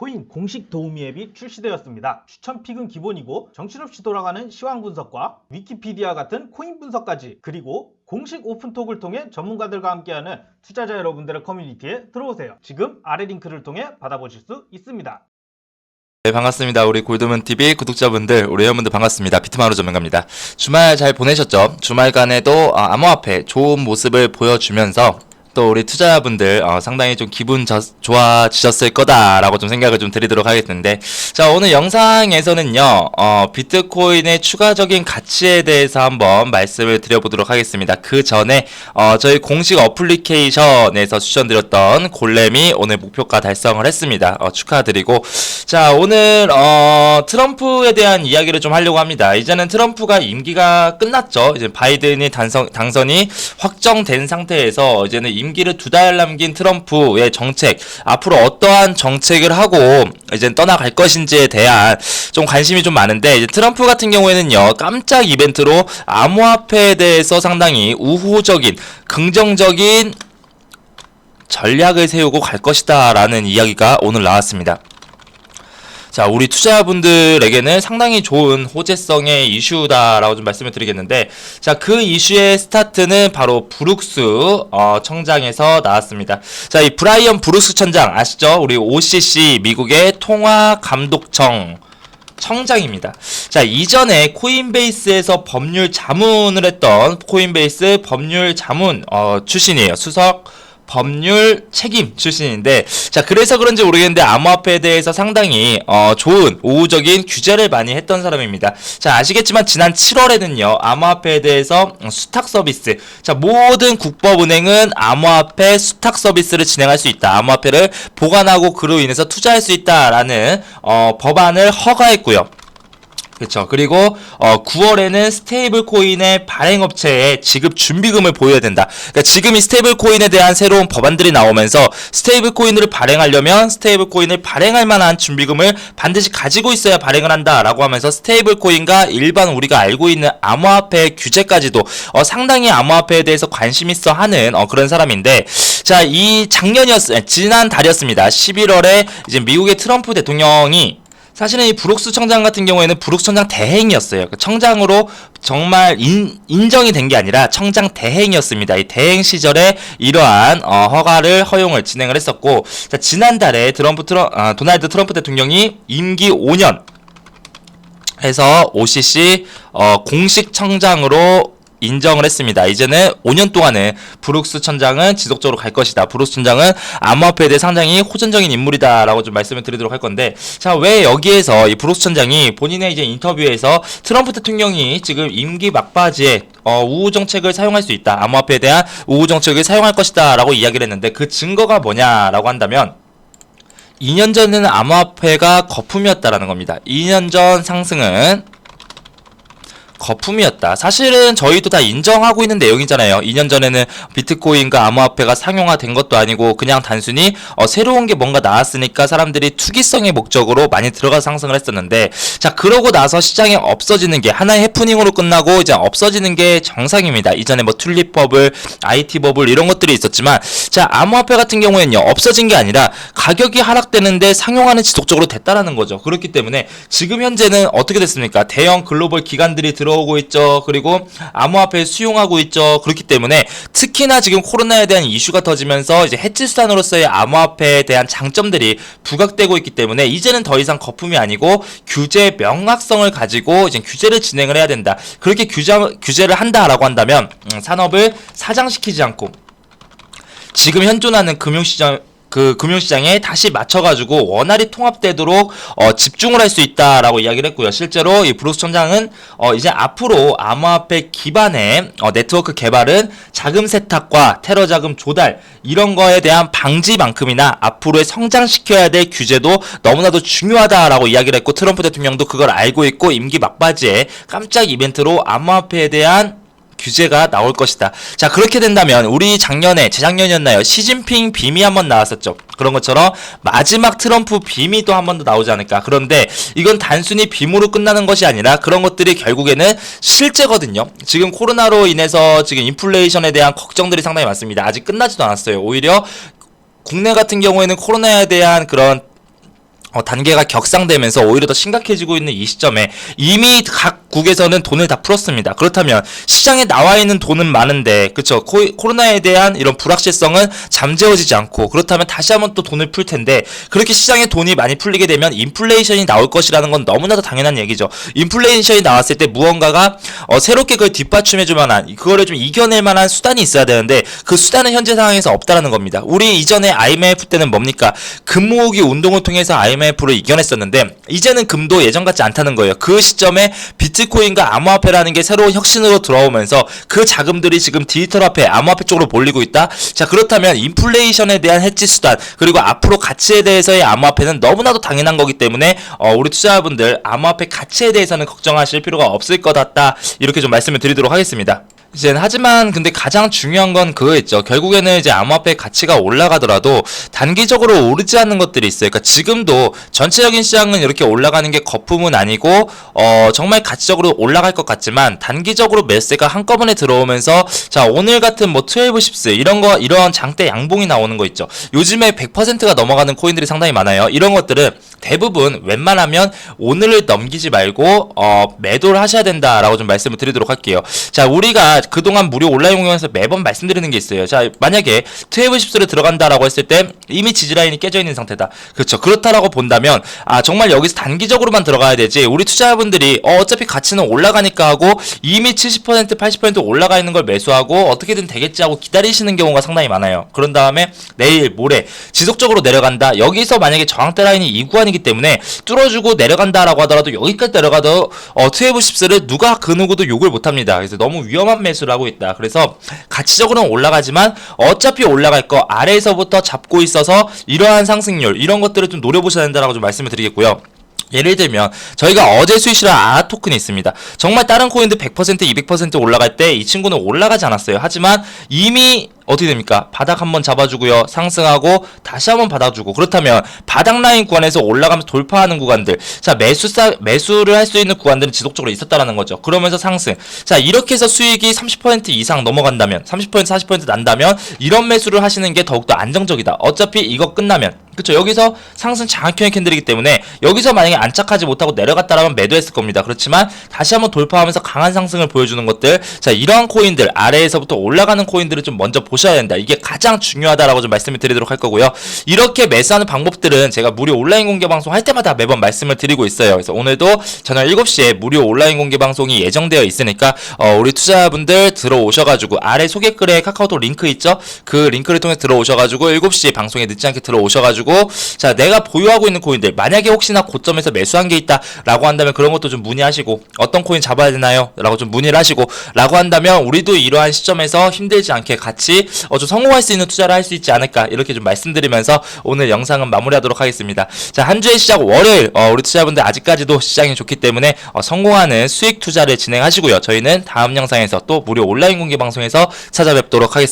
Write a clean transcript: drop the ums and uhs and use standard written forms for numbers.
코인 공식 도우미 앱이 출시되었습니다. 추천 픽은 기본이고 정신없이 돌아가는 시황 분석과 위키피디아 같은 코인 분석까지, 그리고 공식 오픈톡을 통해 전문가들과 함께하는 투자자 여러분들의 커뮤니티에 들어오세요. 지금 아래 링크를 통해 받아보실 수 있습니다. 네, 반갑습니다. 우리 골드문TV 구독자분들, 우리 회원분들 반갑습니다. 비트마루 전문가입니다. 주말 잘 보내셨죠? 주말간에도 암호화폐 좋은 모습을 보여주면서 또 우리 투자자분들 상당히 좀 기분 좋아지셨을 거다라고 좀 생각을 좀 드리도록 하겠는데, 자, 오늘 영상에서는요 비트코인의 추가적인 가치에 대해서 한번 말씀을 드려보도록 하겠습니다. 그 전에 저희 공식 어플리케이션에서 추천드렸던 골렘이 오늘 목표가 달성을 했습니다. 축하드리고, 자, 오늘 트럼프에 대한 이야기를 좀 하려고 합니다. 이제는 트럼프가 임기가 끝났죠. 이제 바이든이 당선이 확정된 상태에서 이제는 임기를 2달 남긴 트럼프의 정책, 앞으로 어떠한 정책을 하고 이제 떠나갈 것인지에 대한 좀 관심이 좀 많은데, 이제 트럼프 같은 경우에는요 깜짝 이벤트로 암호화폐에 대해서 상당히 우호적인 긍정적인 전략을 세우고 갈 것이다 라는 이야기가 오늘 나왔습니다. 자, 우리 투자자분들에게는 상당히 좋은 호재성의 이슈다라고 좀 말씀을 드리겠는데, 자, 그 이슈의 스타트는 바로 브룩스 청장에서 나왔습니다. 자, 이 브라이언 브룩스 청장 아시죠? 우리 OCC 미국의 통화감독청 청장입니다. 자, 이전에 코인베이스에서 법률 자문을 했던 코인베이스 법률 자문 출신이에요. 수석 법률 책임 출신인데, 자, 그래서 그런지 모르겠는데 암호화폐에 대해서 상당히 좋은 우호적인 규제를 많이 했던 사람입니다. 자, 아시겠지만 지난 7월에는요 암호화폐에 대해서 수탁 서비스, 자, 모든 국법은행은 암호화폐 수탁 서비스를 진행할 수 있다, 암호화폐를 보관하고 그로 인해서 투자할 수 있다라는 법안을 허가했고요. 그렇죠. 그리고 9월에는 스테이블 코인의 발행 업체에 지급 준비금을 보여야 된다. 그러니까 지금 이 스테이블 코인에 대한 새로운 법안들이 나오면서 스테이블 코인을 발행하려면 스테이블 코인을 발행할 만한 준비금을 반드시 가지고 있어야 발행을 한다라고 하면서 스테이블 코인과 일반 우리가 알고 있는 암호화폐 규제까지도 상당히 암호화폐에 대해서 관심 있어 하는 그런 사람인데, 자, 이 지난 달이었습니다. 11월에 이제 미국의 트럼프 대통령이, 사실은 이 브룩스 청장 같은 경우에는 브룩스 청장 대행이었어요. 청장으로 정말 인정이 된 게 아니라 청장 대행이었습니다. 이 대행 시절에 이러한 허용을 진행을 했었고, 자, 지난달에 도널드 트럼프 대통령이 임기 5년 해서 OCC 공식 청장으로 인정을 했습니다. 이제는 5년 동안은 브룩스 청장은 지속적으로 갈 것이다. 브룩스 청장은 암호화폐에 대해 상당히 호전적인 인물이다라고 좀 말씀을 드리도록 할 건데, 자, 왜 여기에서 이 브룩스 청장이 본인의 이제 인터뷰에서 트럼프 대통령이 지금 임기 막바지에 우호 정책을 사용할 수 있다, 암호화폐에 대한 우호 정책을 사용할 것이다라고 이야기를 했는데, 그 증거가 뭐냐라고 한다면 2년 전에는 암호화폐가 거품이었다라는 겁니다. 2년 전 상승은 거품이었다. 사실은 저희도 다 인정하고 있는 내용이잖아요. 2년 전에는 비트코인과 암호화폐가 상용화된 것도 아니고 그냥 단순히 새로운 게 뭔가 나왔으니까 사람들이 투기성의 목적으로 많이 들어가서 상승을 했었는데, 자, 그러고 나서 시장에 없어지는 게 하나의 해프닝으로 끝나고 이제 없어지는 게 정상입니다. 이전에 뭐 튤립 버블, IT 버블 이런 것들이 있었지만, 자, 암호화폐 같은 경우에는요 없어진 게 아니라 가격이 하락되는데 상용화는 지속적으로 됐다라는 거죠. 그렇기 때문에 지금 현재는 어떻게 됐습니까? 대형 글로벌 기관들이 들어오고 있죠. 그리고 암호화폐를 수용하고 있죠. 그렇기 때문에 특히나 지금 코로나에 대한 이슈가 터지면서 이제 해치수단으로서의 암호화폐에 대한 장점들이 부각되고 있기 때문에 이제는 더 이상 거품이 아니고 규제 명확성을 가지고 이제 규제를 진행을 해야 된다. 그렇게 규제를 한다라고 한다면 산업을 사장시키지 않고 지금 현존하는 금융시장에 다시 맞춰가지고 원활히 통합되도록 집중을 할 수 있다라고 이야기를 했고요. 실제로 이 브룩스 청장은 이제 앞으로 암호화폐 기반의 네트워크 개발은 자금 세탁과 테러 자금 조달 이런 거에 대한 방지만큼이나 앞으로의 성장시켜야 될 규제도 너무나도 중요하다라고 이야기를 했고, 트럼프 대통령도 그걸 알고 있고 임기 막바지에 깜짝 이벤트로 암호화폐에 대한 규제가 나올 것이다. 자, 그렇게 된다면 우리 재작년이었나요? 시진핑 빔이 한번 나왔었죠. 그런 것처럼 마지막 트럼프 빔이 또 한 번 더 나오지 않을까. 그런데 이건 단순히 빔으로 끝나는 것이 아니라 그런 것들이 결국에는 실제거든요. 지금 코로나로 인해서 지금 인플레이션에 대한 걱정들이 상당히 많습니다. 아직 끝나지도 않았어요. 오히려 국내 같은 경우에는 코로나에 대한 그런 단계가 격상되면서 오히려 더 심각해지고 있는 이 시점에 이미 각국에서는 돈을 다 풀었습니다. 그렇다면 시장에 나와 있는 돈은 많은데, 그쵸? 코로나에 대한 이런 불확실성은 잠재워지지 않고, 그렇다면 다시 한번 또 돈을 풀 텐데, 그렇게 시장에 돈이 많이 풀리게 되면 인플레이션이 나올 것이라는 건 너무나도 당연한 얘기죠. 인플레이션이 나왔을 때 무언가가 새롭게 그걸 뒷받침해줄 만한, 그거를 좀 이겨낼 만한 수단이 있어야 되는데, 그 수단은 현재 상황에서 없다라는 겁니다. 우리 이전에 IMF 때는 뭡니까? 금 모으기 운동을 통해서 IMF를 이겨냈었는데, 이제는 금도 예전 같지 않다는 거예요. 그 시점에 비트코인과 암호화폐라는 게 새로운 혁신으로 들어오면서 그 자금들이 지금 디지털 화폐, 암호화폐 쪽으로 몰리고 있다. 자, 그렇다면 인플레이션에 대한 해지 수단, 그리고 앞으로 가치에 대해서의 암호화폐는 너무나도 당연한 거기 때문에 우리 투자자분들 암호화폐 가치에 대해서는 걱정하실 필요가 없을 것 같다. 이렇게 좀 말씀을 드리도록 하겠습니다. 하지만 근데 가장 중요한 건 그거였죠. 결국에는 이제 암호화폐 가치가 올라가더라도 단기적으로 오르지 않는 것들이 있어요. 그러니까 지금도 전체적인 시장은 이렇게 올라가는 게 거품은 아니고 정말 가치적으로 올라갈 것 같지만 단기적으로 매수가 한꺼번에 들어오면서 자, 오늘 같은 뭐 12십스 이런 장대 양봉이 나오는 거 있죠. 요즘에 100%가 넘어가는 코인들이 상당히 많아요. 이런 것들은 대부분 웬만하면 오늘을 넘기지 말고 매도를 하셔야 된다라고 좀 말씀을 드리도록 할게요. 자, 우리가 그동안 무료 온라인 공연에서 매번 말씀드리는 게 있어요. 자, 만약에 12십스를 들어간다라고 했을 때 이미 지지라인이 깨져 있는 상태다. 그렇죠. 그렇다라고 본다면 정말 여기서 단기적으로만 들어가야 되지, 우리 투자자분들이 어차피 가치는 올라가니까 하고 이미 70% 80% 올라가 있는 걸 매수하고 어떻게든 되겠지 하고 기다리시는 경우가 상당히 많아요. 그런 다음에 내일 모레 지속적으로 내려간다. 여기서 만약에 저항대 라인이 이 구간이기 때문에 뚫어주고 내려간다라고 하더라도 여기까지 내려가도 12십스를 누가 그 누구도 욕을 못합니다. 그래서 너무 위험한 매수를 하고 있다. 그래서 가치적으로는 올라가지만 어차피 올라갈 거 아래에서부터 잡고 있어서 이러한 상승률 이런 것들을 좀 노려보셔야 된다라고 좀 말씀을 드리겠고요. 예를 들면 저희가 어제 수익실한 아아 토큰이 있습니다. 정말 다른 코인들 100% 200% 올라갈 때 이 친구는 올라가지 않았어요. 하지만 이미 어떻게 됩니까? 바닥 한번 잡아주고요. 상승하고 다시 한번 받아주고, 그렇다면 바닥 라인 구간에서 올라가면서 돌파하는 구간들, 자, 매수를 할 수 있는 구간들은 지속적으로 있었다라는 거죠. 그러면서 상승. 자, 이렇게 해서 수익이 30% 이상 넘어간다면, 30% 40% 난다면 이런 매수를 하시는 게 더욱더 안정적이다. 어차피 이거 끝나면, 그쵸, 여기서 상승 장악형의 캔들이기 때문에 여기서 만약에 안착하지 못하고 내려갔다라면 매도했을 겁니다. 그렇지만 다시 한번 돌파하면서 강한 상승을 보여주는 것들, 자, 이러한 코인들, 아래에서부터 올라가는 코인들을 좀 먼저 보셔야 된다. 이게 가장 중요하다라고 좀 말씀을 드리도록 할 거고요. 이렇게 매수하는 방법들은 제가 무료 온라인 공개 방송 할 때마다 매번 말씀을 드리고 있어요. 그래서 오늘도 저녁 7시에 무료 온라인 공개 방송이 예정되어 있으니까 우리 투자분들 들어오셔가지고 아래 소개글에 카카오톡 링크 있죠? 그 링크를 통해 들어오셔가지고 7시에 방송에 늦지 않게 들어오셔가지고 자, 내가 보유하고 있는 코인들, 만약에 혹시나 고점에서 매수한 게 있다 라고 한다면 그런 것도 좀 문의하시고, 어떤 코인 잡아야 되나요? 라고 좀 문의를 하시고 라고 한다면 우리도 이러한 시점에서 힘들지 않게 같이 좀 성공할 수 있는 투자를 할 수 있지 않을까, 이렇게 좀 말씀드리면서 오늘 영상은 마무리하도록 하겠습니다. 자, 한 주의 시작 월요일, 우리 투자분들 아직까지도 시장이 좋기 때문에 성공하는 수익 투자를 진행하시고요. 저희는 다음 영상에서 또 무료 온라인 공개 방송에서 찾아뵙도록 하겠습니다.